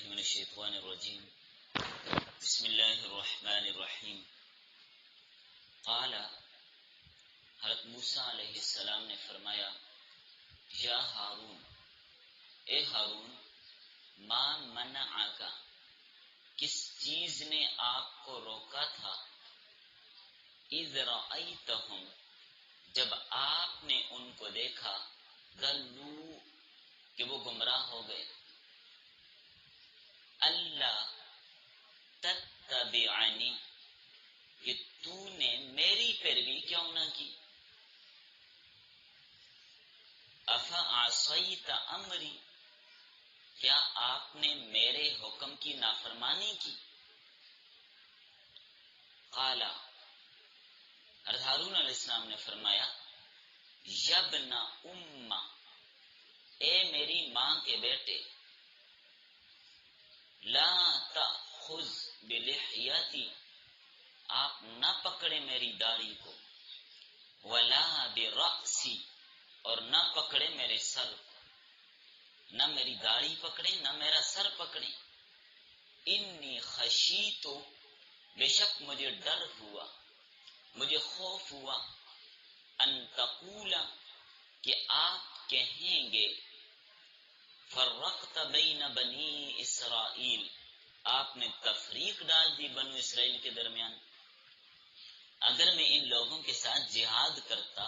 من الشیطان الرجیم بسم اللہ الرحمن الرحیم قال حضرت موسیٰ علیہ السلام نے فرمایا یا ہارون، اے ہارون، ما منعک، کس چیز نے آپ کو روکا تھا، اذ رأیتہم، جب آپ نے ان کو دیکھا، ضلوا، کہ وہ گمراہ ہو گئے، اللہ تتبعنی، کہ تو نے میری پیروی کیوں نہ کی، افعصیت امری، کیا آپ نے میرے حکم کی نافرمانی کی؟ قال، حضرت ہارون علیہ السلام نے فرمایا یبن ام، اے میری ماں کے بیٹے، لا تأخذ بلحیتی، آپ نہ پکڑے میری داڑھی کو، ولا برأسی، اور نہ پکڑے میرے سر کو، نہ میری داڑھی پکڑے نہ میرا سر پکڑے، انی خشیت، بے شک مجھے ڈر ہوا، مجھے خوف ہوا، ان تقول، کہ آپ کہیں گے، فرقت بین بنی اسرائیل، آپ نے تفریق ڈال دی بنو اسرائیل کے درمیان۔ اگر میں ان لوگوں کے ساتھ جہاد کرتا،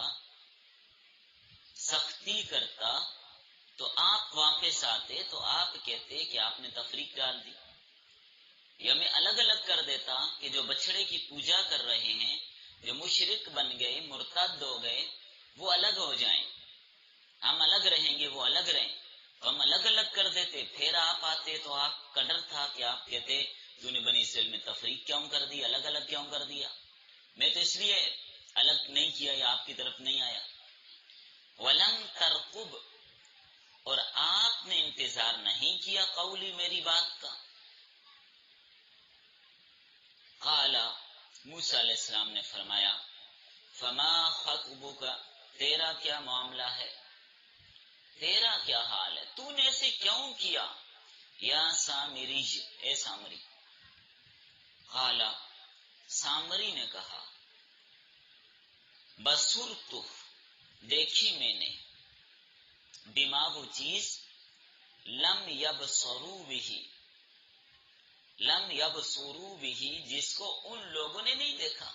سختی کرتا، تو آپ واپس آتے تو آپ کہتے کہ آپ نے تفریق ڈال دی، یا میں الگ الگ کر دیتا کہ جو بچڑے کی پوجا کر رہے ہیں، جو مشرک بن گئے، مرتد ہو گئے، وہ الگ ہو جائیں، ہم الگ رہیں گے، وہ الگ رہیں، تو ہم الگ الگ کر دیتے، پھر آپ آتے تو آپ کا ڈر تھا کہ آپ کہتے تو نے بنی اسرائیل میں تفریق کیوں کر دی، الگ الگ کیوں کر دیا، میں تو اس لیے الگ نہیں کیا یا آپ کی طرف نہیں آیا۔ وَلَمْ تَرْقُبْ، اور آپ نے انتظار نہیں کیا قولی، میری بات کا۔ قال، موسیٰ علیہ السلام نے فرمایا فما خطبک، تیرا کیا معاملہ ہے، تیرا کیا حال ہے، تو نے ایسے کیوں کیا، یا سامری، اے سامری۔ قال، سامری نے کہا بصرت، دیکھی میں نے، بما، وہ چیز، لم یبصروا بہ، لم یبصروا بہ، جس کو ان لوگوں نے نہیں دیکھا،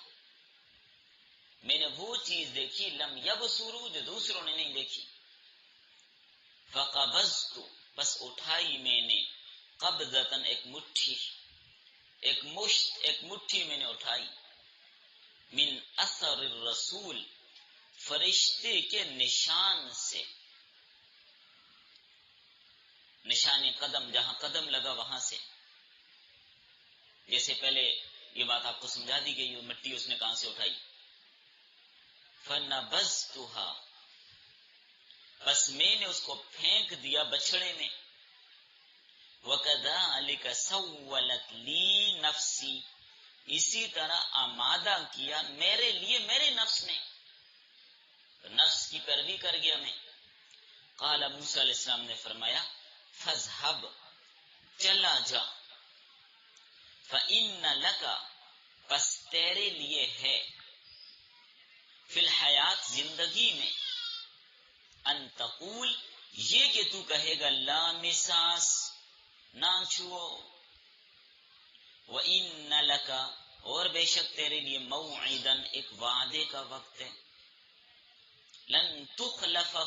میں نے وہ چیز دیکھی، لم یبصروا، جو دوسروں نے نہیں دیکھی۔ فقبضت، بس اٹھائی میں نے، قبضتاً، ایک مٹھی، ایک مشت، ایک مٹھی میں نے اٹھائی، من اثر الرسول، فرشتے کے نشان سے، نشان قدم، جہاں قدم لگا وہاں سے، جیسے پہلے یہ بات آپ کو سمجھا دی گئی، وہ مٹی اس نے کہاں سے اٹھائی۔ فنبذتها، بس میں نے اس کو پھینک دیا بچھڑے میں۔ وَكَذَلِكَ سَوَّلَتْ لِي نَفْسِي، اسی طرح آمادہ کیا میرے لیے میرے نفس نے، نفس کی پیروی کر گیا میں۔ قال، موسیٰ علیہ السلام نے فرمایا فَاذْهَبْ، چلا جا، فَإِنَّ لَكَ، پس تیرے لیے ہے، فی الحیات، زندگی میں، ان تقول، یہ کہ تو کہے گا لا مساس، نہ چھوؤ، وَإِنَّ لَكَ، اور بے شک تیرے لیے، موعداً، ایک وعدے کا وقت ہے، لن تخلفہ،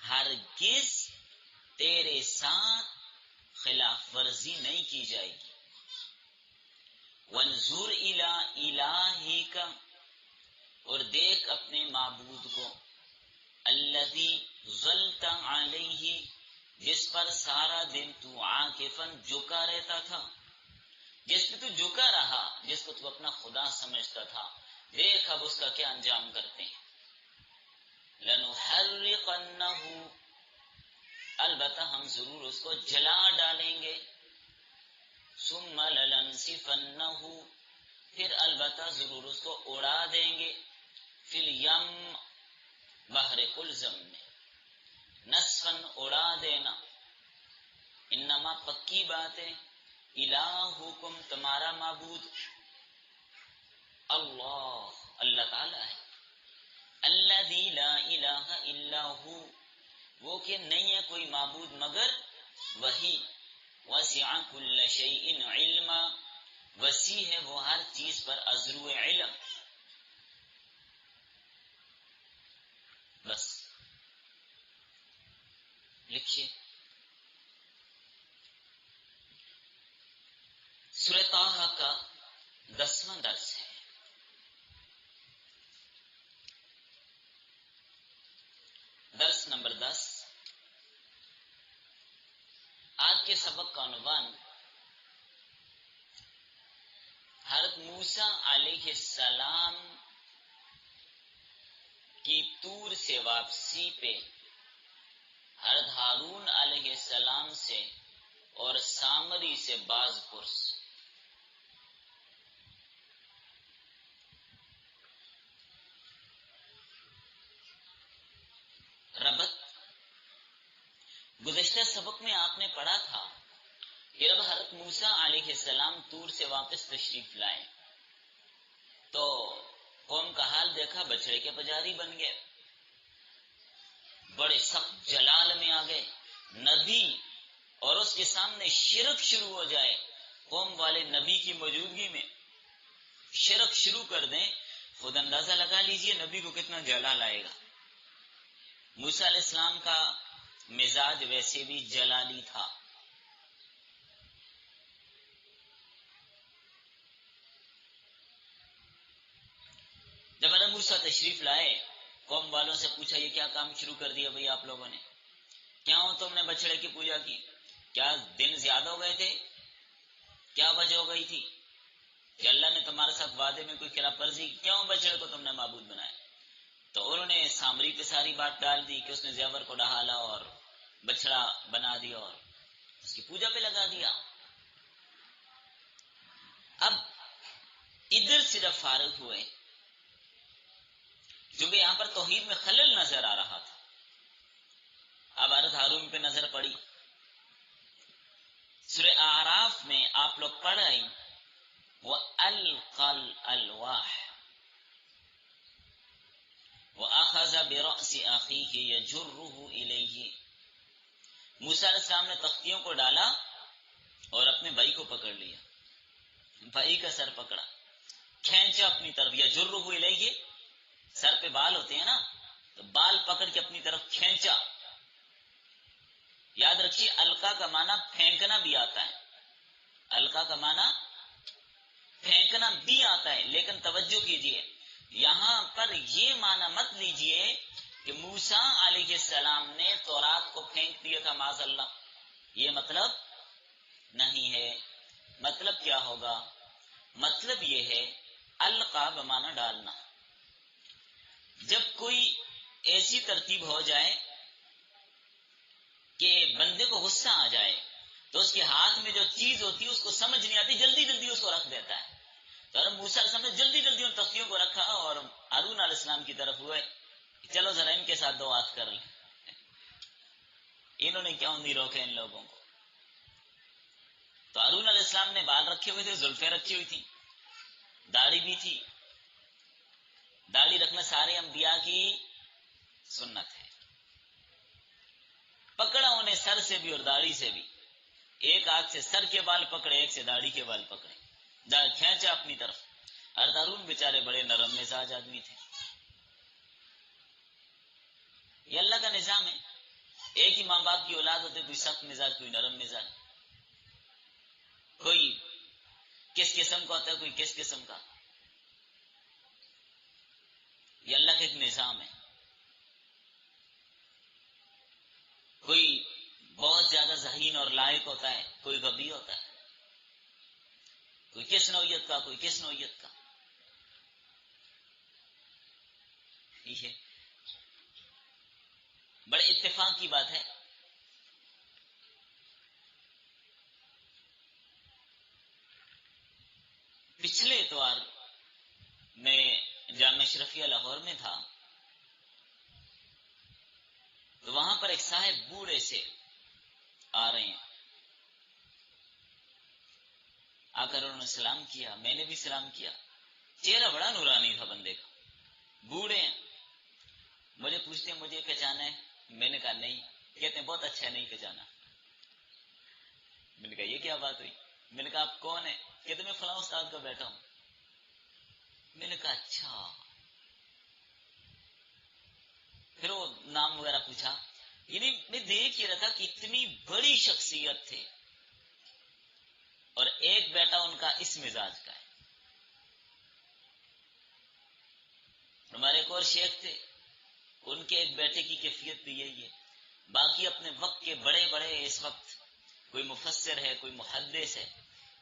ہرگز تیرے ساتھ خلاف ورزی نہیں کی جائے گی۔ وانظر الی الہک، اور دیکھ اپنے معبود کو، الذی ظلت علیہ، جس پر سارا دن تو عاکفاً، جھکا رہتا تھا، جس پہ تو جھکا رہا، جس کو تو اپنا خدا سمجھتا تھا، دیکھ اب اس کا کیا انجام کرتے ہیں۔ لنحرقنہ، البتہ ہم ضرور اس کو جلا ڈالیں گے، ثم لننسفنہ، پھر البتہ ضرور اس کو اڑا دیں گے، فی الیم، بحر قلزم میں، نسفاً، اڑا دینا، انما پکی بات ہے، الہکم تمہارا معبود اللہ تعالی ہے، الذی لا الہ الا ہو، وہ کہ نہیں ہے کوئی معبود مگر وہی، وسع کل شیء علما، وسیع ہے وہ ہر چیز پر ازرو علم. بس لکھیے سورہ طٰہٰ کا 10واں درس ہے. درس نمبر 10. آج کے سبق کا عنوان حضرت موسیٰ علیہ السلام کی طور سے واپسی پہ حضرت ہارون علیہ السلام سے اور سامری سے باز پرس. ربط گزشتہ سبق میں آپ نے پڑھا تھا کہ جب حضرت موسیٰ علیہ السلام طور سے واپس تشریف لائے تو قوم کا حال دیکھا، بچڑے کے پجاری بن گئے، بڑے سخت جلال میں آ گئے. نبی اور اس کے سامنے شرک شروع ہو جائے، قوم والے نبی کی موجودگی میں شرک شروع کر دیں، خود اندازہ لگا لیجئے نبی کو کتنا جلال آئے گا. موسیٰ علیہ السلام کا مزاج ویسے بھی جلالی تھا. جب حضرت موسیٰ تشریف لائے، قوم والوں سے پوچھا یہ کیا کام شروع کر دیا بھئی آپ لوگوں نے؟ کیوں تم نے بچڑے کی پوجا کی؟ کیا دن زیادہ ہو گئے تھے؟ کیا وجہ ہو گئی تھی کہ اللہ نے تمہارے ساتھ وعدے میں کوئی خلاف ورزی؟ کیوں بچڑے کو تم نے معبود بنایا؟ تو انہوں نے سامری پہ ساری بات ڈال دی کہ اس نے زیور کو ڈھالا اور بچڑا بنا دیا اور اس کی پوجا پہ لگا دیا. اب ادھر سے جب فارغ ہوئے، چونکہ یہاں پر توحید میں خلل نظر آ رہا تھا، اب حضرت ہارون پہ نظر پڑی. سورہ اعراف میں آپ لوگ پڑھ رہے ہیں وَأَلْقَى الْأَلْوَاحَ وَأَخَذَ بِرَأْسِ أَخِيهِ يَجُرُّهُ إِلَيْهِ. موسیٰ علیہ السلام نے تختیوں کو ڈالا اور اپنے بھائی کو پکڑ لیا، بھائی کا سر پکڑا، کھینچا اپنی طرف. يَجُرُّهُ إِلَيْهِ، سر پہ بال ہوتے ہیں نا، تو بال پکڑ کے اپنی طرف کھینچا. یاد رکھیے القا کا معنی پھینکنا بھی آتا ہے، القا کا معنی پھینکنا بھی آتا ہے، لیکن توجہ کیجئے یہاں پر یہ معنی مت لیجئے کہ موسیٰ علیہ السلام نے تورات کو پھینک دیا تھا معاذ اللہ، یہ مطلب نہیں ہے. مطلب کیا ہوگا؟ مطلب یہ ہے القا بمعنی ڈالنا. جب کوئی ایسی ترتیب ہو جائے کہ بندے کو غصہ آ جائے تو اس کے ہاتھ میں جو چیز ہوتی ہے اس کو سمجھ نہیں آتی، جلدی جلدی اس کو رکھ دیتا ہے. تو موسیٰ علیہ السلام نے جلدی جلدی ان تختیوں کو رکھا اور ہارون علیہ السلام کی طرف ہوئے، چلو ذرا ان کے ساتھ دو بات کر لیں. انہوں نے کیوں نہیں روکے ان لوگوں کو؟ تو ہارون علیہ السلام نے بال رکھے ہوئے تھے، زلفیں رکھی ہوئی تھی، داڑھی بھی تھی. داڑھی رکھنا سارے انبیاء کی سنت ہے. پکڑا انہیں سر سے بھی اور داڑھی سے بھی، ایک ہاتھ سے سر کے بال پکڑے، ایک سے داڑھی کے بال پکڑے، کھینچا اپنی طرف. حضرت ہارون بیچارے بڑے نرم مزاج آدمی تھے. یہ اللہ کا نظام ہے، ایک ہی ماں باپ کی اولاد ہوتے، کوئی سخت مزاج کوئی نرم مزاج، کوئی کس قسم کا ہوتا ہے کوئی کس قسم کا. یہ اللہ کا ایک نظام ہے. کوئی بہت زیادہ ذہین اور لائق ہوتا ہے، کوئی غبی ہوتا ہے، کوئی کس نوعیت کا کوئی کس نوعیت کا. یہ بڑے اتفاق کی بات ہے. پچھلے اتوار میں جامعہ اشرفیہ لاہور میں تھا، تو وہاں پر ایک صاحب بوڑھے سے آ رہے ہیں، کر انہوں نے سلام کیا، میں نے بھی سلام کیا. چہرہ بڑا نورانی تھا بندے کا. بوڑھے ہیں، مجھے پوچھتے ہیں مجھے پہچانا ہے؟ میں نے کہا نہیں. کہتے ہیں بہت اچھا ہے نہیں پہچانا. میں نے کہا یہ کیا بات ہوئی؟ میں نے کہا آپ کون ہیں؟ کہتے میں فلاں استاد کا بیٹا ہوں. میں نے کہا اچھا. پھر وہ نام وغیرہ پوچھا. یعنی میں دیکھ ہی رہا تھا کہ اتنی بڑی شخصیت تھے اور ایک بیٹا ان کا اس مزاج کا ہے. ہمارے ایک اور شیخ تھے، ان کے ایک بیٹے کی کیفیت بھی یہی ہے. باقی اپنے وقت کے بڑے بڑے اس وقت کوئی مفسر ہے، کوئی محدث ہے.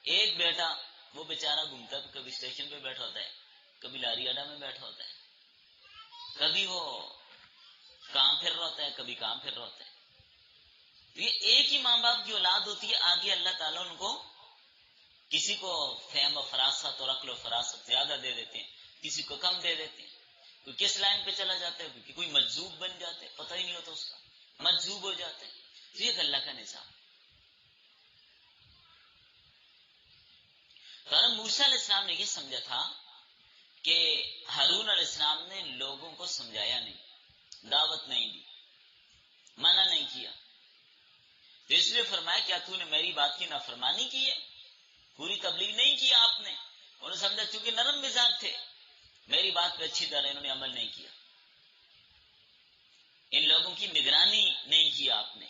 ایک بیٹا وہ بیچارہ گھومتا ہے، کبھی اسٹیشن پہ بیٹھا ہوتا ہے، کبھی لاری اڈا میں بیٹھا ہوتا ہے، کبھی وہ کام پھر رہا ہوتا ہے، کبھی کام پھر رہا ہوتا ہے. یہ ایک ہی ماں باپ کی اولاد ہوتی ہے. آگے اللہ تعالیٰ ان کو کسی کو فہم و فراست اور عقل و فراست زیادہ دے دیتے ہیں، کسی کو کم دے دیتے ہیں. کوئی کس لائن پہ چلا جاتا ہے، کوئی مجذوب بن جاتا ہے، پتہ ہی نہیں ہوتا اس کا، مجذوب ہو جاتا ہے. تو یہ اللہ کا نظام. تو موسیٰ علیہ السلام نے یہ سمجھا تھا کہ ہارون علیہ السلام نے لوگوں کو سمجھایا نہیں، دعوت نہیں دی، منع نہیں کیا. تو اس لیے فرمایا کیا تو نے میری بات کی نافرمانی کی ہے؟ پوری تبلیغ نہیں کی آپ نے. انہوں نے سمجھا چونکہ نرم مزاج تھے، میری بات پہ اچھی طرح انہوں نے عمل نہیں کیا، ان لوگوں کی نگرانی نہیں کی آپ نے.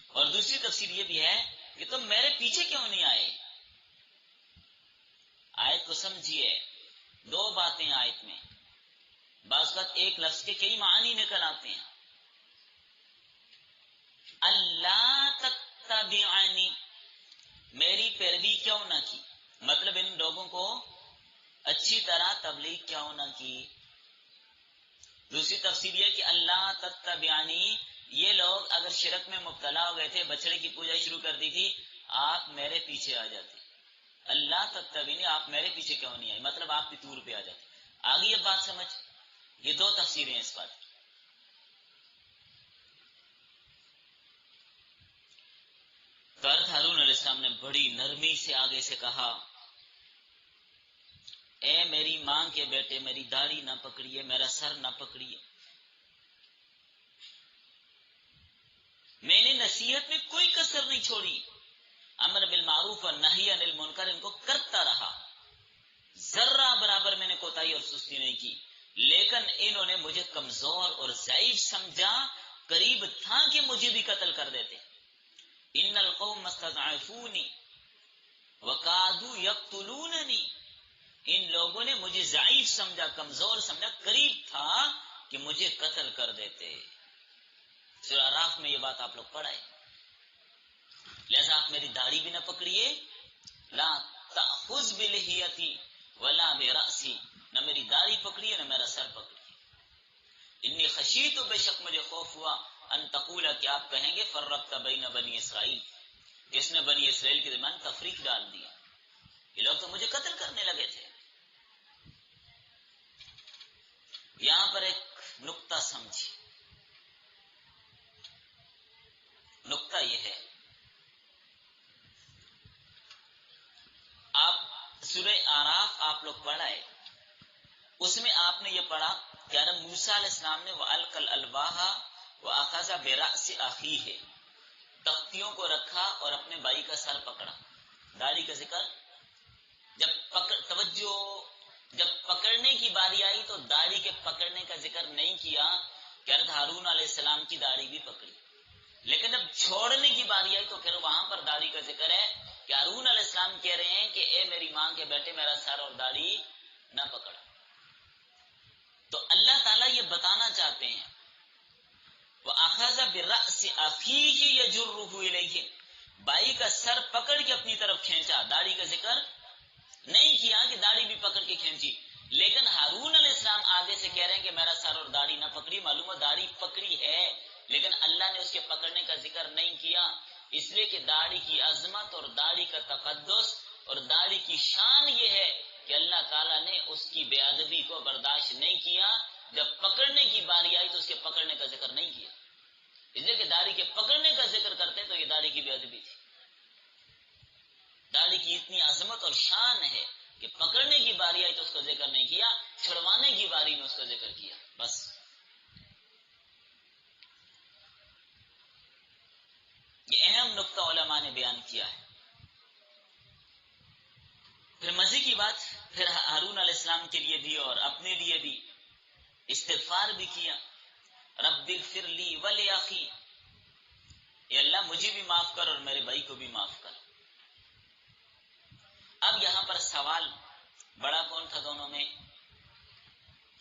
اور دوسری تفسیر یہ بھی ہے کہ تم میرے پیچھے کیوں نہیں آئے. آیت کو سمجھیے، دو باتیں آیت میں. بعض اوقات ایک لفظ کے کئی معنی نکل آتے ہیں. اللہ تتبعنی، میری پیروی کیوں نہ کی، مطلب ان لوگوں کو اچھی طرح تبلیغ کیوں نہ کی. دوسری تفسیر یہ کہ اللہ تتبعنی، یہ لوگ اگر شرک میں مبتلا ہو گئے تھے، بچڑے کی پوجا شروع کر دی تھی، آپ میرے پیچھے آ جاتے. اللہ تتبعنی، آپ میرے پیچھے کیوں نہیں آئے، مطلب آپ بھی طور پہ آ جاتے. آگے اب بات سمجھ. یہ دو تفسیریں اس بات کی. تو ہارون علیہ السلام نے بڑی نرمی سے آگے سے کہا، اے میری ماں کے بیٹے، میری داڑھی نہ پکڑیے، میرا سر نہ پکڑیے. میں نے نصیحت میں کوئی کسر نہیں چھوڑی. امر بالمعروف اور نہی عن المنکر ان کو کرتا رہا، ذرہ برابر میں نے کوتاہی اور سستی نہیں کی. لیکن انہوں نے مجھے کمزور اور ضعیف سمجھا، قریب تھا کہ مجھے بھی قتل کر دیتے. ان القوم استضعفونی وکادوا یقتلوننی، ان لوگوں نے مجھے ضعیف سمجھا، کمزور سمجھا، قریب تھا کہ مجھے قتل کر دیتے. سورہ اعراف میں یہ بات آپ لوگ پڑھائے. لہذا آپ میری داڑھی بھی نہ پکڑیے، لا تأخذ بلحیتی ولا برأسی، نہ میری داڑھی پکڑیے نہ میرا سر پکڑیے. انی خشیت، بے شک مجھے خوف ہوا، ان تقول، کہ آپ کہیں گے فرقت بین بنی اسرائیل، اس نے بنی اسرائیل کے درمیان تفریق ڈال دیا، یہ لوگ تو مجھے قتل کرنے لگے تھے. یہاں پر ایک نقطہ سمجھیے. نقطہ یہ ہے، آپ سورہ اعراف آپ لوگ پڑھائے، اس میں آپ نے یہ پڑھا کہ موسیٰ علیہ السلام نے وَأَلْقَى الْأَلْوَاحَ وَأَخَذَ بِرَأْسِ أَخِيهِ، تختیوں کو رکھا اور اپنے بھائی کا سر پکڑا. داڑھی کا ذکر جب پکڑنے کی باری آئی تو داڑھی کے پکڑنے کا ذکر نہیں کیا کہ حضرت ہارون علیہ السلام کی داڑھی بھی پکڑی. لیکن جب چھوڑنے کی باری آئی تو پھر وہاں پر داڑھی کا ذکر ہے کہ ہارون علیہ السلام کہہ رہے ہیں کہ اے میری ماں کے بیٹے، میرا سر اور داڑھی نہ پکڑ. تو اللہ تعالیٰ یہ بتانا چاہتے ہیں وَأَخَذَ بِرَأْسِ أَخِيهِ يَجُرُّهُ إِلَيْهِ، بھائی کا سر پکڑ کے اپنی طرف کھینچا. داڑھی کا ذکر نہیں کیا کہ داڑھی بھی پکڑ کے کھینچی. لیکن ہارون علیہ السلام آگے سے کہہ رہے ہیں کہ میرا سر اور داڑھی نہ پکڑی. معلوم ہے داڑھی پکڑی ہے، لیکن اللہ نے اس کے پکڑنے کا ذکر نہیں کیا، اس لیے کہ داڑھی کی عظمت اور داڑھی کا تقدس اور داڑھی کی شان یہ ہے کہ اللہ تعالیٰ نے اس کی بے ادبی کو برداشت نہیں کیا. جب پکڑنے کی باری آئی تو اس کے پکڑنے کا ذکر نہیں کیا، اس لیے کہ داڑھی کے پکڑنے کا ذکر کرتے تو یہ داڑھی کی بے ادبی تھی. داڑھی کی اتنی عظمت اور شان ہے کہ پکڑنے کی باری آئی تو اس کا ذکر نہیں کیا، چھڑوانے کی باری میں اس کا ذکر کیا، بس۔ یہ اہم نقطہ علماء نے بیان کیا ہے۔ پھر مزے کی بات، پھر ہارون علیہ السلام کے لیے بھی اور اپنے لیے بھی استغفار بھی کیا، رب اغفر لی ولی، اے اللہ مجھے بھی معاف کر اور میرے بھائی کو بھی معاف کر۔ اب یہاں پر سوال، بڑا کون تھا دونوں میں؟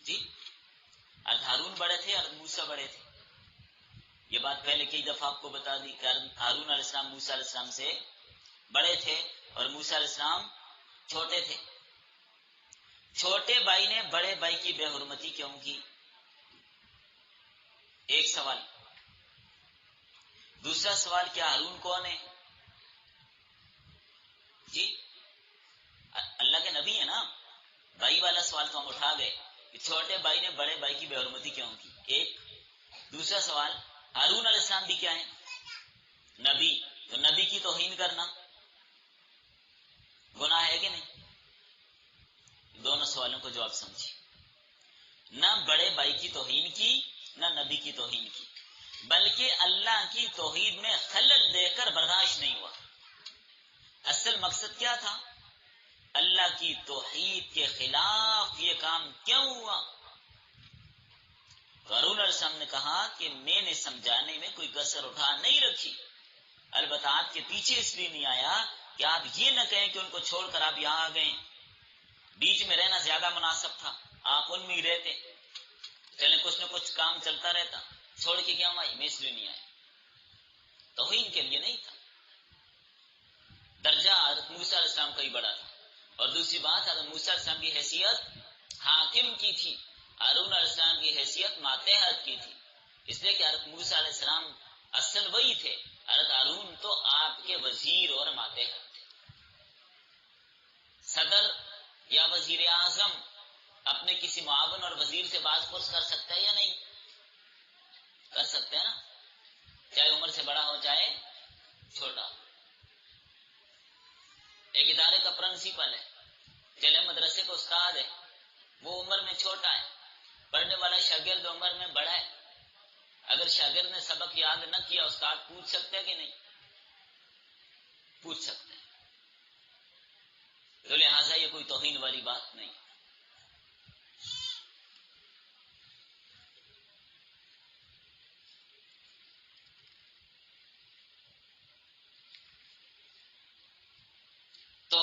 جی، ہارون بڑے تھے اور موسیٰ بڑے تھے؟ یہ بات پہلے کئی دفعہ آپ کو بتا دی کہ ہارون علیہ السلام موسیٰ علیہ السلام سے بڑے تھے اور موسیٰ علیہ السلام چھوٹے تھے۔ چھوٹے بھائی نے بڑے بھائی کی بے حرمتی کیوں کی؟ ایک سوال۔ دوسرا سوال، کیا ہارون کون ہے؟ جی، اللہ کے نبی ہے نا۔ بھائی والا سوال تو ہم اٹھا گئے کہ چھوٹے بھائی نے بڑے بھائی کی بے حرمتی کیوں کی، ایک۔ دوسرا سوال، ہارون علیہ السلام بھی کیا ہیں؟ نبی، تو نبی کی توہین کرنا گناہ ہے کہ نہیں؟ دونوں سوالوں کو جواب سمجھیے، نہ بڑے بھائی کی توہین کی نہ نبی کی توہین کی، بلکہ اللہ کی توحید میں خلل دے کر برداشت نہیں ہوا۔ اصل مقصد کیا تھا؟ اللہ کی توحید کے خلاف یہ کام کیوں ہوا؟ ہارون علیہ السلام نے کہا کہ میں نے سمجھانے میں کوئی کسر اٹھا نہیں رکھی، البتہ آپ کے پیچھے اس لیے نہیں آیا کہ آپ یہ نہ کہیں کہ ان کو چھوڑ کر آپ یہاں آ گئے، بیچ میں رہنا زیادہ مناسب تھا، آپ ان میں ہی رہتے، چلے کچھ نہ کچھ کام چلتا رہتا، چھوڑ کے کیا آئی؟ میں اس لیے نہیں آیا، توہین کے لیے نہیں تھا۔ درجہ حضرت موسیٰ علیہ السلام کا ہی بڑا تھا، اور دوسری بات حضرت موسیٰ علیہ السلام کی حیثیت حاکم کی تھی، ہارون علیہ السلام کی حیثیت ماتحت کی تھی، اس لیے کہ حضرت موسیٰ علیہ السلام اصل وہی تھے، حضرت ہارون تو آپ کے وزیر اور ماتحت تھے۔ صدر یا وزیر اعظم اپنے کسی معاون اور وزیر سے بات پرس کر سکتا ہے یا نہیں؟ کر سکتے ہیں نا، چاہے عمر سے بڑا ہو چاہے چھوٹا۔ ایک ادارے کا پرنسپل ہے، چلے مدرسے کا استاد ہے، وہ عمر میں چھوٹا ہے، پڑھنے والا شاگرد عمر میں بڑا ہے، اگر شاگرد نے سبق یاد نہ کیا استاد پوچھ سکتے ہیں کہ نہیں؟ پوچھ سکتے ہیں، تو لہٰذا یہ کوئی توہین والی بات نہیں۔ تو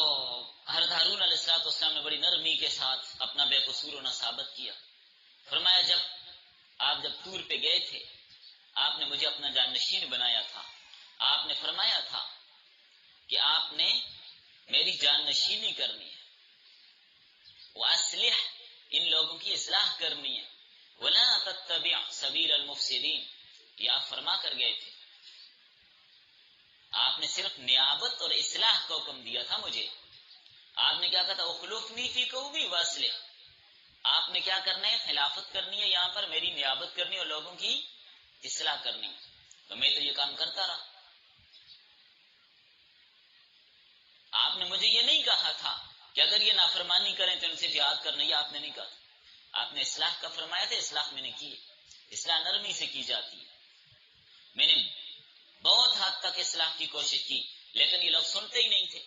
حضرت ہارون علیہ السلام نے بڑی نرمی کے ساتھ اپنا بے قصور ہونا ثابت کیا۔ فرمایا جب طور پہ گئے تھے، آپ نے مجھے اپنا جانشین بنایا تھا، آپ نے فرمایا تھا کہ آپ نے میری جانشینی کرنی ہے، وَأَصْلِحْ، ان لوگوں کی اصلاح کرنی ہے، وَلَا تَتَّبِعْ سَبِيلَ الْمُفْسِدِينَ، یہ آپ فرما کر گئے تھے۔ آپ نے صرف نیابت اور اصلاح کا حکم دیا تھا مجھے، آپ نے کیا کہا تھا؟ اخلفنی فی قومی واصلح، آپ نے کیا کرنا ہے؟ خلافت کرنی ہے، یہاں پر میری نیابت کرنی اور لوگوں کی اصلاح کرنی، تو میں تو یہ کام کرتا رہا۔ آپ نے مجھے یہ نہیں کہا تھا کہ اگر یہ نافرمانی کریں تو ان سے جہاد کرنا، یہ آپ نے نہیں کہا تھا، آپ نے اصلاح کا فرمایا تھا، اصلاح میں نے کی، اصلاح نرمی سے کی جاتی ہے۔ میں نے بہت حد تک اصلاح کی کوشش کی، لیکن یہ لوگ سنتے ہی نہیں تھے،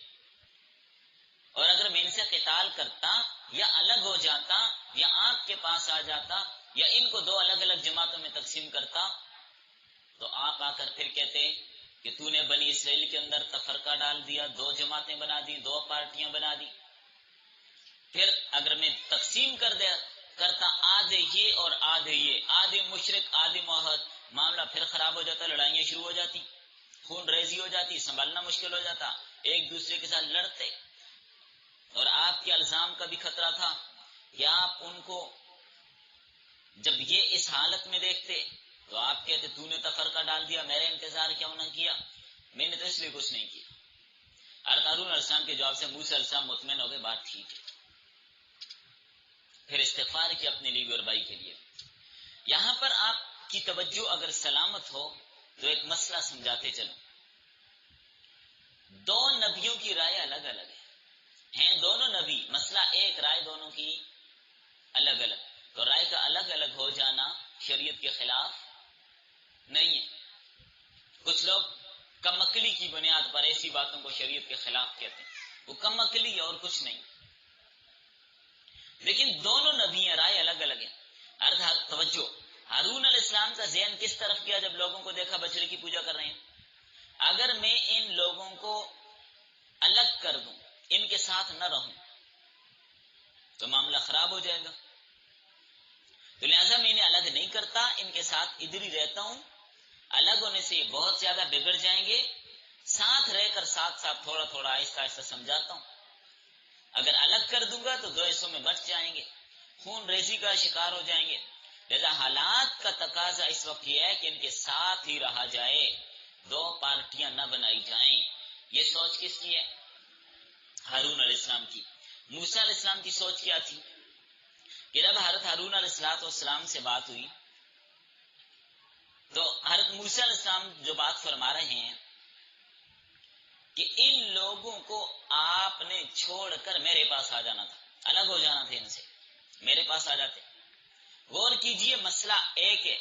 اور اگر میں ان سے قتال کرتا یا الگ ہو جاتا یا آپ کے پاس آ جاتا یا ان کو دو الگ الگ جماعتوں میں تقسیم کرتا تو آپ آ کر پھر کہتے کہ تو نے بنی اسرائیل کے اندر تفرقہ ڈال دیا، دو جماعتیں بنا دی، دو پارٹیاں بنا دی۔ پھر اگر میں تقسیم کرتا آدھے یہ اور آدھے یہ، آدھے مشرک آدھے موحد، معاملہ پھر خراب ہو جاتا، لڑائیاں شروع ہو جاتی، خون ریزی ہو جاتی، سنبھالنا مشکل ہو جاتا، ایک دوسرے کے ساتھ لڑتے، اور آپ کے الزام کا بھی خطرہ تھا کہ آپ ان کو جب یہ اس حالت میں دیکھتے تو آپ کہتے تو نے تفرقہ ڈال دیا، میرے انتظار کیوں نہ کیا؟ میں نے تو اس لیے کچھ نہیں کیا۔ حضرت ہارون علیہ السلام کے جواب سے موسیٰ علیہ السلام مطمئن ہو گئے، بات ٹھیک ہے۔ پھر استغفار کی اپنے لیے اور بھائی کے لیے۔ یہاں پر آپ کی توجہ اگر سلامت ہو تو ایک مسئلہ سمجھاتے چلو، دو نبیوں کی رائے الگ الگ ہے، ہیں دونوں نبی، مسئلہ ایک، رائے دونوں کی الگ الگ، تو رائے کا الگ الگ ہو جانا شریعت کے خلاف نہیں ہے۔ کچھ لوگ کم عقلی کی بنیاد پر ایسی باتوں کو شریعت کے خلاف کہتے ہیں، وہ کم عقلی اور کچھ نہیں، لیکن دونوں نبی ہیں، رائے الگ الگ ہیں۔ توجہ، ہارون علیہ السلام کا ذہن کس طرف کیا جب لوگوں کو دیکھا بچڑے کی پوجا کر رہے ہیں؟ اگر میں ان لوگوں کو الگ کر دوں، ان کے ساتھ نہ رہوں تو معاملہ خراب ہو جائے گا، تو لہذا میں انہیں الگ نہیں کرتا، ان کے ساتھ ادھر ہی رہتا ہوں۔ الگ ہونے سے یہ بہت زیادہ بگڑ جائیں گے، ساتھ رہ کر ساتھ ساتھ تھوڑا تھوڑا آہستہ آہستہ سمجھاتا ہوں۔ اگر الگ کر دوں گا تو دو حصوں میں بچ جائیں گے، خون ریزی کا شکار ہو جائیں گے، لہذا حالات کا تقاضا اس وقت یہ ہے کہ ان کے ساتھ ہی رہا جائے، دو پارٹیاں نہ بنائی جائیں۔ یہ سوچ کس کی ہے؟ ہارون علیہ السلام کی۔ موسیٰ علیہ السلام کی سوچ کیا تھی کہ جب حضرت ہارون علیہ السلام سے بات ہوئی تو حضرت موسیٰ علیہ السلام جو بات فرما رہے ہیں کہ ان لوگوں کو آپ نے چھوڑ کر میرے پاس آ جانا تھا، الگ ہو جانا تھا ان سے، میرے پاس آ جاتے۔ غور کیجئے، مسئلہ ایک ہے،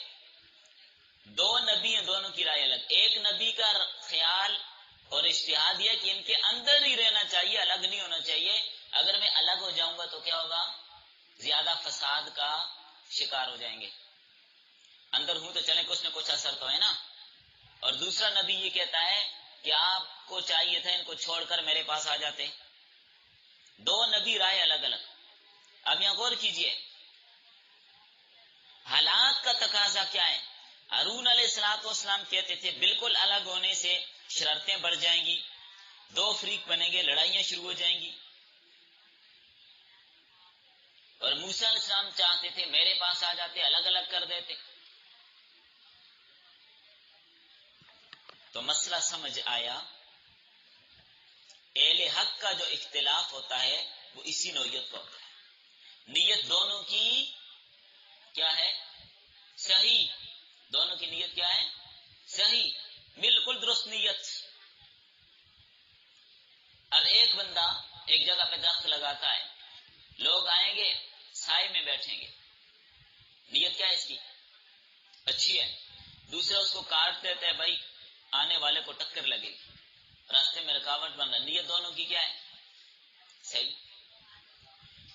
دو نبی ہیں، دونوں کی رائے الگ۔ ایک نبی کا خیال اور اجتہاد یہ کہ ان کے اندر ہی رہنا چاہیے، الگ نہیں ہونا چاہیے، اگر میں الگ ہو جاؤں گا تو کیا ہوگا؟ زیادہ فساد کا شکار ہو جائیں گے، اندر ہوں تو چلیں کچھ نہ کچھ اثر تو ہے نا۔ اور دوسرا نبی یہ کہتا ہے کہ آپ کو چاہیے تھا ان کو چھوڑ کر میرے پاس آ جاتے، دو نبی رائے الگ الگ۔ اب یہاں غور کیجئے، حالات کا تقاضا کیا ہے؟ ہارون علیہ السلام کہتے تھے بالکل الگ ہونے سے شرارتیں بڑھ جائیں گی، دو فریق بنیں گے، لڑائیاں شروع ہو جائیں گی، اور موسیٰ علیہ السلام چاہتے تھے میرے پاس آ جاتے، الگ الگ کر دیتے۔ تو مسئلہ سمجھ آیا، اہل حق کا جو اختلاف ہوتا ہے وہ اسی نوعیت کا ہوتا ہے، نیت دونوں کی کیا ہے؟ صحیح، دونوں کی نیت کیا ہے؟ صحیح، بالکل درست نیت۔ اب ایک بندہ ایک جگہ پہ درخت لگاتا ہے، لوگ آئیں گے سائے میں بیٹھیں گے، نیت کیا ہے اس کی؟ اچھی ہے۔ دوسرا اس کو کاٹ دیتا ہے، بھائی آنے والے کو ٹکر لگے گی، راستے میں رکاوٹ بن رہا ہے، نیت دونوں کی کیا ہے؟ صحیح۔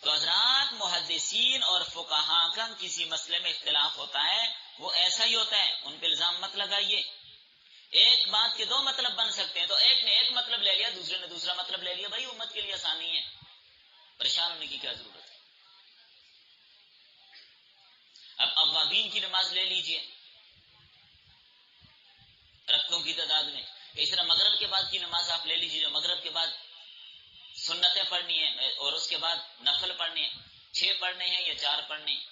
تو حضرات محدثین اور فقہاء کا کسی مسئلے میں اختلاف ہوتا ہے وہ ایسا ہی ہوتا ہے، ان پہ الزام مت لگائیے۔ ایک بات کے دو مطلب بن سکتے ہیں، تو ایک نے ایک مطلب لے لیا، دوسرے نے دوسرا مطلب لے لیا، بھائی امت کے لیے آسانی ہے، پریشان ہونے کی کیا ضرورت ہے؟ اب اوابین کی نماز لے لیجئے رکعتوں کی تعداد میں، اس طرح مغرب کے بعد کی نماز آپ لے لیجئے، جو مغرب کے بعد سنتیں پڑھنی ہے اور اس کے بعد نفل پڑھنے ہیں، 6 پڑھنے ہیں یا 4 پڑھنے ہیں،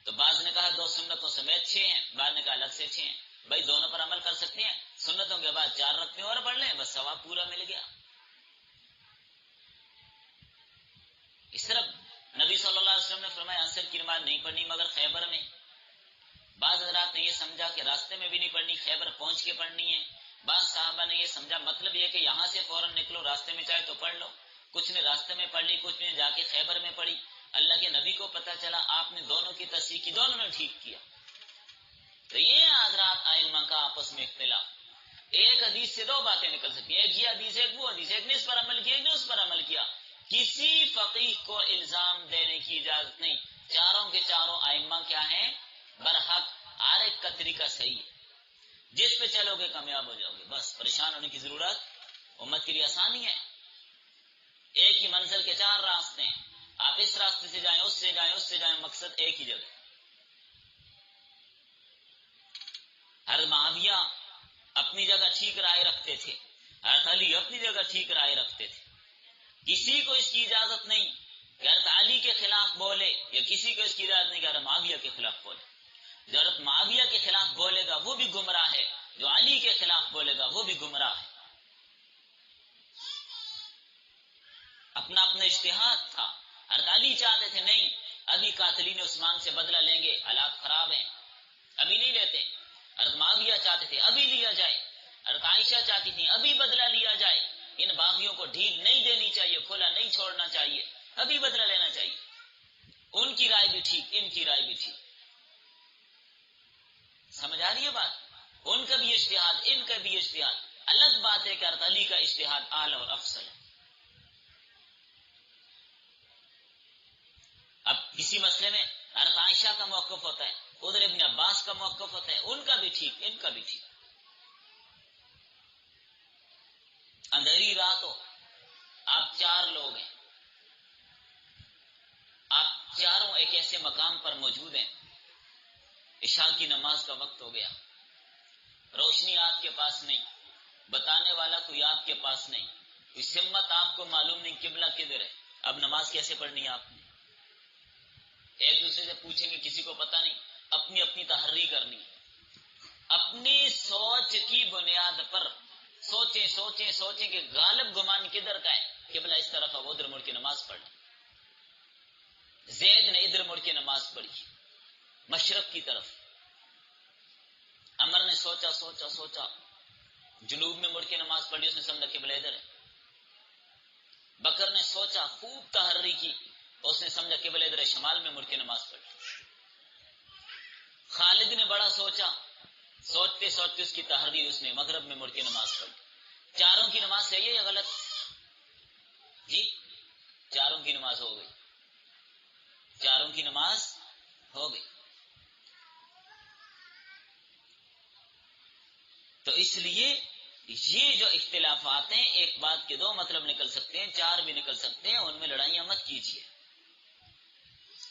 تو بعض نے کہا 2 سنتوں سمیت 6 ہیں، بعض نے کہا الگ سے 6 ہیں، بھائی دونوں پر عمل کر سکتے ہیں، سنتوں کے بعد 4 رکعتیں اور پڑھ لیں، بس ثواب پورا مل گیا۔ اس طرح نبی صلی اللہ علیہ وسلم نے فرمایا عصر کی نماز نہیں پڑھنی مگر خیبر میں، بعض حضرات نے یہ سمجھا کہ راستے میں بھی نہیں پڑھنی، خیبر پہنچ کے پڑھنی ہے، بعض صحابہ نے یہ سمجھا مطلب یہ کہ یہاں سے فوراً نکلو، راستے میں چاہے تو پڑھ لو، کچھ نے راستے میں پڑھ لی، کچھ نے جا کے خیبر میں پڑھی، اللہ کے نبی کو پتہ چلا، آپ نے دونوں کی تصحیح کی، دونوں نے ٹھیک کیا۔ تو یہ حضرات ائمہ کا آپس میں اختلاف، ایک حدیث سے 2 باتیں نکل سکتی ہیں، ایک یہ حدیث ایک وہ حدیث، ایک نے اس پر عمل کیا ایک نے اس پر عمل کیا، کسی فقیہ کو الزام دینے کی اجازت نہیں، چاروں کے چاروں ائمہ کیا ہیں؟ برحق، ہر ایک کا طریقہ صحیح ہے، جس پہ چلو گے کامیاب ہو جاؤ گے، بس پریشان ہونے کی ضرورت، امت کے لیے آسانی ہے، ایک ہی منزل کے 4 راستے ہیں، آپ اس راستے سے جائیں، اس سے جائیں، اس سے جائیں، مقصد ایک ہی جگہ۔ حضرت معاویہ اپنی جگہ ٹھیک رائے رکھتے تھے، حضرت علی اپنی جگہ ٹھیک رائے رکھتے تھے، کسی کو اس کی اجازت نہیں کہ حضرت علی کے خلاف بولے، یا کسی کو اس کی اجازت نہیں کہ حضرت معاویہ کے خلاف بولے، جو حضرت معاویہ کے خلاف بولے گا وہ بھی گمراہ ہے، جو علی کے خلاف بولے گا وہ بھی گمراہ ہے۔ اپنا اپنا اجتہاد تھا، حضرت علی چاہتے تھے نہیں ابھی قاتلین عثمان سے بدلہ لیں گے، حالات خراب ہیں، ابھی نہیں لیتے، حضرت معاویہ چاہتے تھے ابھی لیا جائے، حضرت عائشہ چاہتی تھی ابھی بدلہ لیا جائے، ان باغیوں کو ڈھیل نہیں دینی اجتہاد. الگ بات ہے کہ حضرت علی کا اجتہاد اعلی اور افضل ہے. اب کسی مسئلے میں حضرت عائشہ کا موقف ہوتا ہے, ادھر ابن عباس کا موقف ہوتا ہے, ان کا بھی ٹھیک, ان کا بھی ٹھیک. اندھیری رات ہو, آپ 4 لوگ ہیں, آپ چاروں ایک ایسے مقام پر موجود ہیں, عشاء کی نماز کا وقت ہو گیا, روشنی آپ کے پاس نہیں, بتانے والا کوئی آپ کے پاس نہیں, کوئی سمت آپ کو معلوم نہیں قبلہ کدھر ہے. اب نماز کیسے پڑھنی ہے آپ نے؟ ایک دوسرے سے پوچھیں گے, کسی کو پتہ نہیں, اپنی اپنی تحری کرنی, اپنی سوچ کی بنیاد پر سوچیں سوچیں سوچیں کہ غالب گمان کدھر کا ہے, قبلہ اس طرف ہے, وہ ادھر مڑ کے نماز پڑھ. زید نے ادھر مڑ کے نماز پڑھی مشرق کی طرف, عمر نے سوچا سوچا سوچا, جنوب میں مڑ کے نماز پڑھی, اس نے سمجھا قبلہ ادھر ہے. بکر نے سوچا, خوب تحری کی, اس نے سمجھا قبلہ ادھر ہے, شمال میں مڑ کے نماز پڑھی. خالد نے بڑا سوچا, سوچتے سوچتے اس کی تحری, اس نے مغرب میں مڑ کے نماز پڑھی. چاروں کی نماز صحیح ہے یا غلط؟ جی, چاروں کی نماز ہو گئی, چاروں کی نماز ہو گئی. تو اس لیے یہ جو اختلافات ہیں, ایک بات کے 2 مطلب نکل سکتے ہیں, 4 بھی نکل سکتے ہیں, ان میں لڑائیاں مت کیجیے.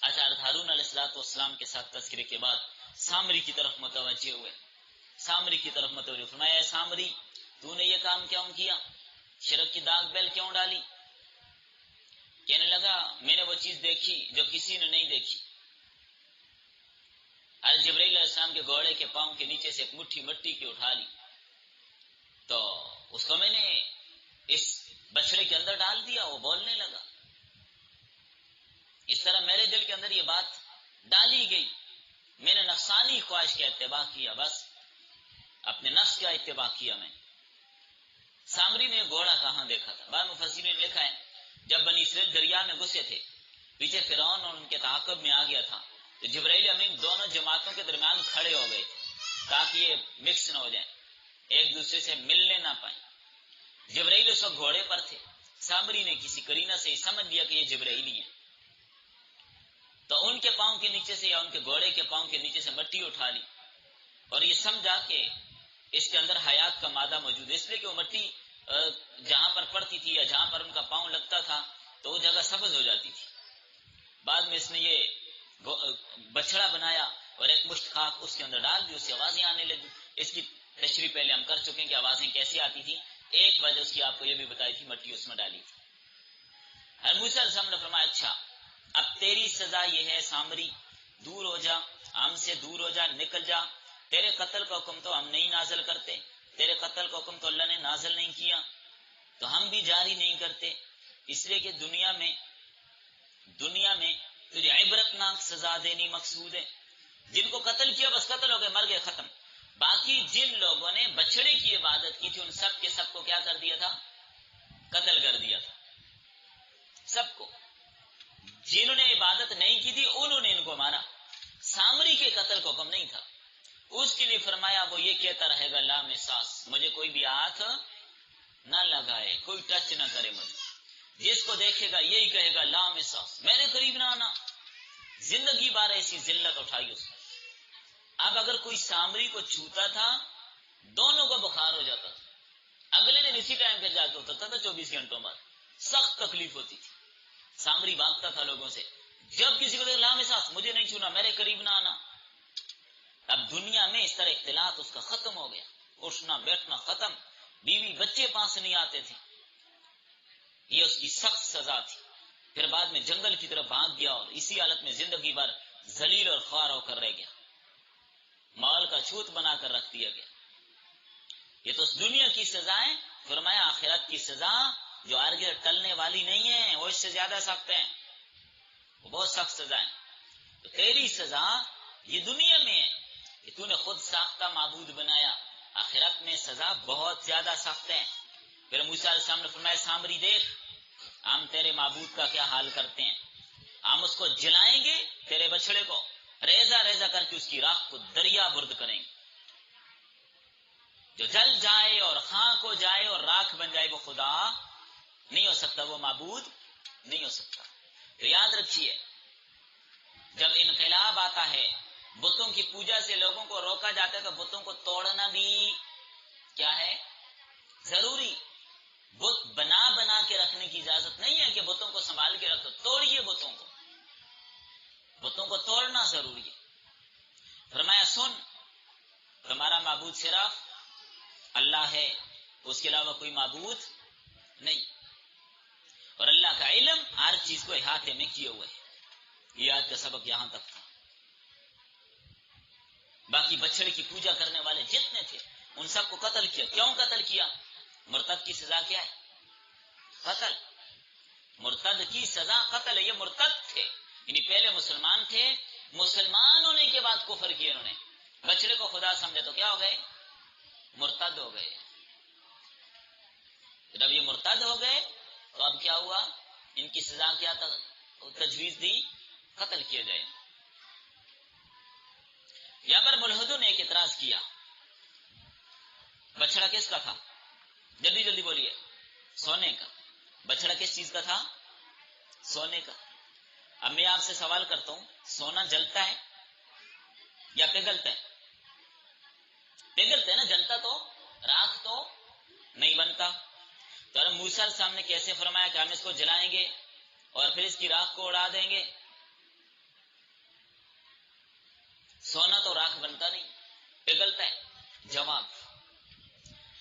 اچھا, ہارون علیہ السلام کے ساتھ تذکرے کے بعد سامری کی طرف متوجہ ہوئے, سامری کی طرف متوجہ فرمایا, اے سامری, تو نے یہ کام کیوں کیا, شرک کی داغ بیل کیوں ڈالی؟ کہنے لگا, میں نے وہ چیز دیکھی جو کسی نے نہیں دیکھی. حضرت جبرائیل علیہ السلام کے گھوڑے کے پاؤں کے نیچے سے ایک مٹھی مٹی کی اٹھا لی, تو اس کو میں نے اس بچڑے کے اندر ڈال دیا, وہ بولنے لگا. اس طرح میرے دل کے اندر یہ بات ڈالی گئی, میں نے نفسانی خواہش کا اتباع کیا, بس اپنے نفس کا اتباع کیا. میں سامری نے گھوڑا کہاں دیکھا تھا؟ بعض مفسرین نے لکھا ہے, جب بنی اسرائیل دریا میں گھسے تھے, پیچھے فرعون اور ان کے تعاقب میں آ گیا تھا, تو جبرائیل امین دونوں جماعتوں کے درمیان کھڑے ہو گئے تاکہ یہ مکس نہ ہو جائیں, ایک دوسرے سے ملنے نہ پائیں. جبرائیل اس وقت گھوڑے پر تھے, سامری نے کسی قرینہ سے سمجھ لیا کہ یہ جبرائیلی ہیں, تو ان کے پاؤں کے نیچے سے یا ان کے گھوڑے کے پاؤں کے نیچے سے مٹی اٹھا لی, اور یہ سمجھا کہ اس کے اندر حیات کا مادہ موجود ہے, اس لیے کہ وہ مٹی جہاں پر پڑتی تھی یا جہاں پر ان کا پاؤں لگتا تھا تو وہ جگہ سبز ہو جاتی تھی. بعد میں اس نے یہ بچڑا بنایا اور ایک مشت خاک اس کے اندر ڈال دی, اس سے آوازیں آنے لگی. اس کی تشریح پہلے ہم کر چکے ہیں کہ آوازیں کیسے آتی تھی. ایک وجہ اس کی آپ کو یہ بھی بتائی تھی, مٹی اس میں ڈالی تھی. حضرت موسیٰ علیہ السلام نے فرمایا, اچھا اب تیری سزا یہ ہے سامری, دور ہو جا, ہم سے دور ہو جا, نکل جا. تیرے قتل کا حکم تو ہم نہیں نازل کرتے, تیرے قتل کا حکم تو اللہ نے نازل نہیں کیا, تو ہم بھی جاری نہیں کرتے, اس لیے کہ دنیا میں تجھے عبرتناک سزا دینی مقصود ہے. جن کو قتل کیا بس قتل ہو گئے, مر گئے, ختم. باقی جن لوگوں نے بچڑے کی عبادت کی تھی ان سب کے سب کو کیا کر دیا تھا؟ قتل کر دیا تھا سب کو. جنہوں نے عبادت نہیں کی تھی انہوں نے ان کو مارا, سامری کے قتل کو حکم نہیں تھا. اس کے لیے فرمایا وہ یہ کہتا رہے گا لا مساس, مجھے کوئی بھی ہاتھ نہ لگائے, کوئی ٹچ نہ کرے مجھے. جس کو دیکھے گا یہی کہے گا لا مساس, میرے قریب نہ آنا. زندگی بھر ایسی ذلت اٹھائی اس نے. اب اگر کوئی سامری کو چھوتا تھا دونوں کو بخار ہو جاتا تھا, اگلے دن اسی ٹائم پہ جا کے اترتا تھا, 24 گھنٹوں بعد. سخت تکلیف ہوتی تھی. سامری بھاگتا تھا لوگوں سے, جب کسی کو دیکھ لا مساس, مجھے نہیں چھونا, میرے قریب نہ آنا. اب دنیا میں اس طرح اختلاط اس کا ختم ہو گیا, اٹھنا بیٹھنا ختم, بیوی بچے پاس نہیں آتے تھے. یہ اس کی سخت سزا تھی. پھر بعد میں جنگل کی طرف بھاگ گیا اور اسی حالت میں زندگی بھر ذلیل اور خوار ہو کر رہ گیا, مال کا چھوت بنا کر رکھ دیا گیا. یہ تو اس دنیا کی سزا ہے. فرمایا آخرت کی سزا جو ہرگز ٹلنے والی نہیں ہے, وہ اس سے زیادہ سخت ہے, وہ بہت سخت سزا ہے. تو تیری سزا یہ دنیا میں ہے کہ تو نے خود ساختہ معبود بنایا, آخرت میں سزا بہت زیادہ سخت ہے. پھر موسیٰ علیہ السلام نے فرمایا سامری دیکھ, ہم تیرے معبود کا کیا حال کرتے ہیں, ہم اس کو جلائیں گے, تیرے بچڑے کو ریزہ ریزہ کر کے اس کی راکھ کو دریا برد کریں گے. جو جل جائے اور خاک ہو جائے اور راکھ بن جائے وہ خدا نہیں ہو سکتا، وہ معبود نہیں ہو سکتا۔ تو یاد رکھیے، جب انقلاب آتا ہے، بتوں کی پوجا سے لوگوں کو روکا جاتا ہے، تو بتوں کو توڑنا بھی کیا ہے؟ ضروری۔ بت بنا بنا کے رکھنے کی اجازت نہیں ہے کہ بتوں کو سنبھال کے رکھو، توڑیے بتوں کو، بتوں کو توڑنا ضروری ہے۔ فرمایا سن، تمہارا معبود صرف اللہ ہے، اس کے علاوہ کوئی معبود نہیں، اور اللہ کا علم ہر چیز کو احاطے میں کیے ہوئے ہے۔ یہ آج کا سبق یہاں تک تھا۔ باقی بچڑے کی پوجا کرنے والے جتنے تھے ان سب کو قتل کیا۔ کیوں قتل کیا؟ مرتد کی سزا کیا ہے؟ قتل۔ مرتد کی سزا قتل ہے۔ یہ مرتد تھے، یعنی پہلے مسلمان تھے، مسلمان ہونے کے بعد کفر کیا انہوں نے، بچڑے کو خدا سمجھے تو کیا ہو گئے؟ مرتد ہو گئے۔ جب یہ مرتد ہو گئے تو اب کیا ہوا؟ ان کی سزا کیا تجویز دی؟ قتل کیا جائے۔ یہاں پر ملحدوں نے ایک اعتراض کیا، بچڑا کس کا تھا؟ جلدی جلدی بولیے۔ سونے کا۔ بچڑا کس چیز کا تھا؟ سونے کا۔ اب میں آپ سے سوال کرتا ہوں، سونا جلتا ہے یا پگھلتا ہے؟ پگھلتا ہے نا، جلتا تو راکھ تو نہیں بنتا۔ تو اب موسیٰ علیہ السلام نے کیسے فرمایا کہ ہم اس کو جلائیں گے اور پھر اس کی راکھ کو اڑا دیں گے؟ سونا تو راکھ بنتا نہیں، پگھلتا ہے۔ جواب،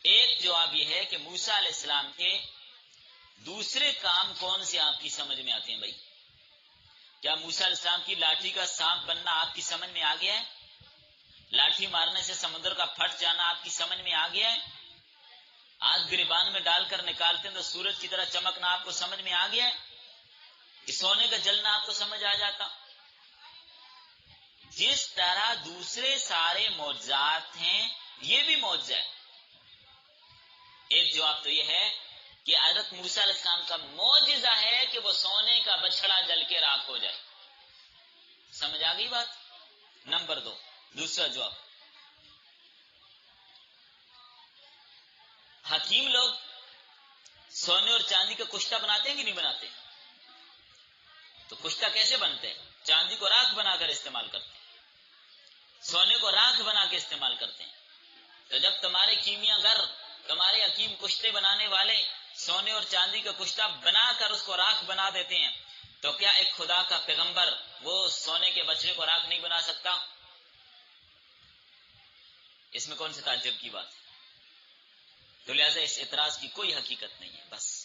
ایک جواب یہ ہے کہ موسیٰ علیہ السلام کے دوسرے کام کون سے آپ کی سمجھ میں آتے ہیں بھائی؟ کیا موسیٰ علیہ السلام کی لاٹھی کا سانپ بننا آپ کی سمجھ میں آ گیا ہے؟ لاٹھی مارنے سے سمندر کا پھٹ جانا آپ کی سمجھ میں آ گیا ہے؟ آگ گریبان میں ڈال کر نکالتے ہیں تو سورج کی طرح چمکنا آپ کو سمجھ میں آ گیا ہے؟ کہ سونے کا جلنا آپ کو سمجھ آ جاتا؟ جس طرح دوسرے سارے معجزات ہیں یہ بھی معجزہ ہے۔ ایک جواب تو یہ ہے کہ حضرت موسیٰ علیہ السلام کا معجزہ ہے کہ وہ سونے کا بچھڑا جل کے راکھ ہو جائے۔ سمجھ آ گئی بات؟ نمبر 2، دوسرا جواب، حکیم لوگ سونے اور چاندی کا کشتہ بناتے ہیں کہ نہیں بناتے؟ تو کشتہ کیسے بنتے ہیں؟ چاندی کو راکھ بنا کر استعمال کرتے ہیں، سونے کو راکھ بنا کے استعمال کرتے ہیں۔ تو جب تمہارے کیمیا گر، تمہارے حکیم کشتے بنانے والے سونے اور چاندی کا کشتہ بنا کر اس کو راکھ بنا دیتے ہیں، تو کیا ایک خدا کا پیغمبر وہ سونے کے بچڑے کو راکھ نہیں بنا سکتا؟ اس میں کون سی تعجب کی بات ہے؟ تو لہٰذا اس اعتراض کی کوئی حقیقت نہیں ہے۔ بس